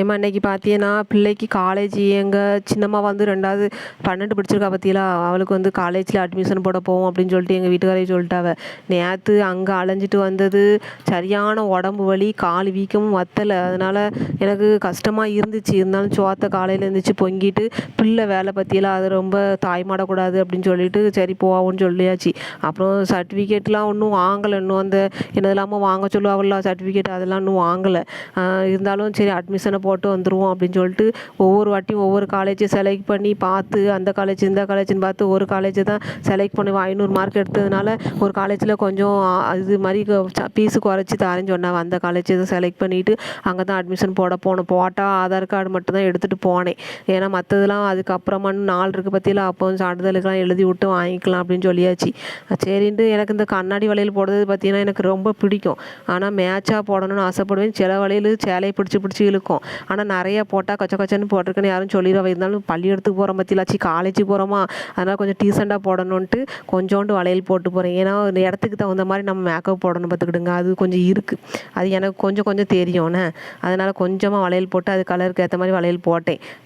ஏம்மா இன்னைக்கு பார்த்தீங்கன்னா பிள்ளைக்கு காலேஜ் எங்கள் சின்னம்மா வந்து 2வது 12 படிச்சிருக்கா பற்றியலா அவளுக்கு வந்து காலேஜில் அட்மிஷன் போட போவோம் அப்படின்னு சொல்லிட்டு எங்கள் வீட்டுக்காரையை சொல்லிட்டாவ. நேற்று அங்கே அலைஞ்சிட்டு வந்தது சரியான உடம்பு வலி, கால் வீக்கமும் வத்தலை. அதனால் எனக்கு கஷ்டமாக இருந்துச்சு. இருந்தாலும் சோத்தை காலையில் இருந்துச்சு பொங்கிட்டு பிள்ளை வேலை பற்றியெல்லாம் அது ரொம்ப தாய்மாடக்கூடாது அப்படின்னு சொல்லிட்டு சரி போவோம்னு சொல்லியாச்சு. அப்புறம் சர்டிஃபிகேட்லாம் ஒன்றும் வாங்கலை. இன்னும் அந்த என்னதெல்லாமோ வாங்க சொல்லுவாங்கள்ல சர்டிஃபிகேட், அதெல்லாம் இன்னும் வாங்கலை. இருந்தாலும் சரி அட்மிஷனை போட்டு வந்துடுவோம் அப்படின்னு சொல்லிட்டு ஒவ்வொரு வாட்டியும் ஒவ்வொரு காலேஜை செலக்ட் பண்ணி பார்த்து அந்த காலேஜ் இந்த காலேஜ்னு பார்த்து ஒரு காலேஜை தான் செலக்ட் பண்ணுவேன். 500 மார்க் எடுத்ததுனால ஒரு காலேஜில் கொஞ்சம் இது மாதிரி ஃபீஸு குறைச்சி தரேன்னு சொன்னாங்க. அந்த காலேஜை தான் செலக்ட் பண்ணிவிட்டு அங்கே தான் அட்மிஷன் போட போனோம். போட்டால் ஆதார் கார்டு மட்டும் தான் எடுத்துகிட்டு போனேன். ஏன்னா மற்றதெல்லாம் அதுக்கப்புறமா நாள் இருக்குது பற்றியில் அப்போ சான்றிதழுக்கெல்லாம் எழுதி விட்டு வாங்கிக்கலாம் அப்படின்னு சொல்லியாச்சு. சரின்ட்டு எனக்கு இந்த கண்ணாடி வளையல் போடுறது பார்த்திங்கன்னா எனக்கு ரொம்ப பிடிக்கும். ஆனால் மேட்சாக போடணும்னு ஆசைப்படுவேன். சில வளையல் சேலையை பிடிச்சி இழுக்கும். ஆனால் நிறைய போட்டால் கொச்சன்னு போட்டிருக்குன்னு யாரும் சொல்லிடுவா. இருந்தாலும் பள்ளிக்கூடத்துக்கு போகிற பற்றிலாச்சு காலேஜுக்கு போகிறோமா, அதனால் கொஞ்சம் டீசெண்டாக போடணுன்ட்டு கொஞ்சோண்டு வளையல் போட்டு போகிறேன். ஏன்னா இந்த இடத்துக்கு தகுந்த மாதிரி நம்ம மேக்கப் போடணும் பார்த்துக்கிடுங்க. அது கொஞ்சம் இருக்குது, அது எனக்கு கொஞ்சம் தெரியும்ண்ணே. அதனால் கொஞ்சமாக வளையல் போட்டு அது கலருக்கு ஏற்ற மாதிரி வளையல்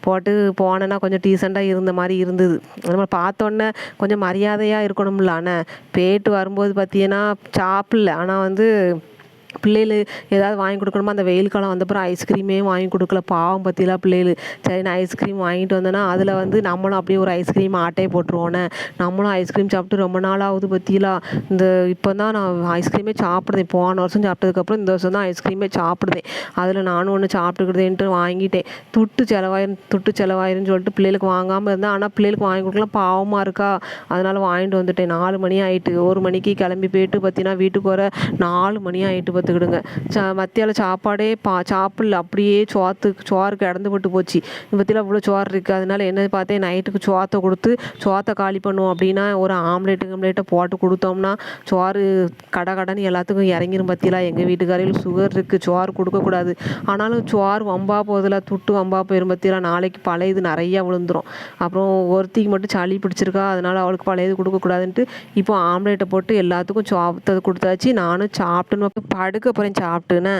போட்டு போனேன்னா கொஞ்சம் டீசெண்டாக இருந்த மாதிரி இருந்தது. நம்ம பார்த்தோன்னே கொஞ்சம் மரியாதையாக இருக்கணும்லாண்ணே. போயிட்டு வரும்போது பார்த்தீங்கன்னா சாப்பிடல. ஆனால் வந்து பிள்ளைகள் ஏதாவது வாங்கி கொடுக்கணுமா, அந்த வெயில் காலம் வந்தப்புறம் ஐஸ்கிரீமே வாங்கி கொடுக்கல. பாவம் பற்றிலாம் பிள்ளைகள். சரி நான் ஐஸ்கிரீம் வாங்கிட்டு வந்தேன்னா அதில் வந்து நம்மளும் அப்படியே ஒரு ஐஸ்கிரீம் ஆட்டையை போட்டுருவோன்னே. நம்மளும் ஐஸ்கிரீம் சாப்பிட்டு ரொம்ப நாள் ஆகுது பற்றிலாம். இப்போ தான் நான் ஐஸ்கிரீமே சாப்பிடுதேன். போன வருஷம் சாப்பிட்டதுக்கப்புறம் இந்த வருஷம் தான் ஐஸ்கிரீமே சாப்பிடுதேன். அதில் நானும் ஒன்று சாப்பிட்டுக்கிட்டேன்ட்டு வாங்கிட்டேன். துட்டு செலவாயிருன்னு சொல்லிட்டு பிள்ளைகளுக்கு வாங்காமல் இருந்தேன். ஆனால் பிள்ளைகளுக்கு வாங்கி கொடுக்கலாம் பாவமாக இருக்கா, அதனால் வாங்கிட்டு வந்துட்டேன். 4 மணி ஆகிட்டு. 1 மணிக்கு கிளம்பி போயிட்டு பார்த்தீங்கன்னா வீட்டுக்கு வர 4 மணி ஆகிட்டு பார்த்துக்கிடுங்க. மத்தியானம் சாப்பாடே சாப்பிடல. அப்படியே சோறு கிடந்து போட்டு போச்சு. பற்றியில் அவ்வளோ சோறு இருக்குது. அதனால என்ன பார்த்தேன், நைட்டுக்கு சோத்தை கொடுத்து சோத்தை காலி பண்ணுவோம் அப்படின்னா ஒரு ஆம்லேட்டை போட்டு கொடுத்தோம்னா சோறு கடன்னு எல்லாத்துக்கும் இறங்கிரும். பற்றிலாம் எங்கள் வீட்டுக்காரையில் சுகர் இருக்குது, சோறு கொடுக்கக்கூடாது. ஆனாலும் சோறு வம்பா போதில் துட்டு வம்பா போயிடும். பற்றிலாம் நாளைக்கு பழையது நிறையா விழுந்துடும். அப்புறம் ஒருத்திக்கு மட்டும் சளி பிடிச்சிருக்கா, அதனால் அவளுக்கு பழையது கொடுக்கக்கூடாதுன்ட்டு இப்போ ஆம்லேட்டை போட்டு எல்லாத்துக்கும் சோத்தை கொடுத்தாச்சு. நானும் சாப்பிட்டுன்னு படுக்க போகிறேன் சாப்பிட்டுன்னு.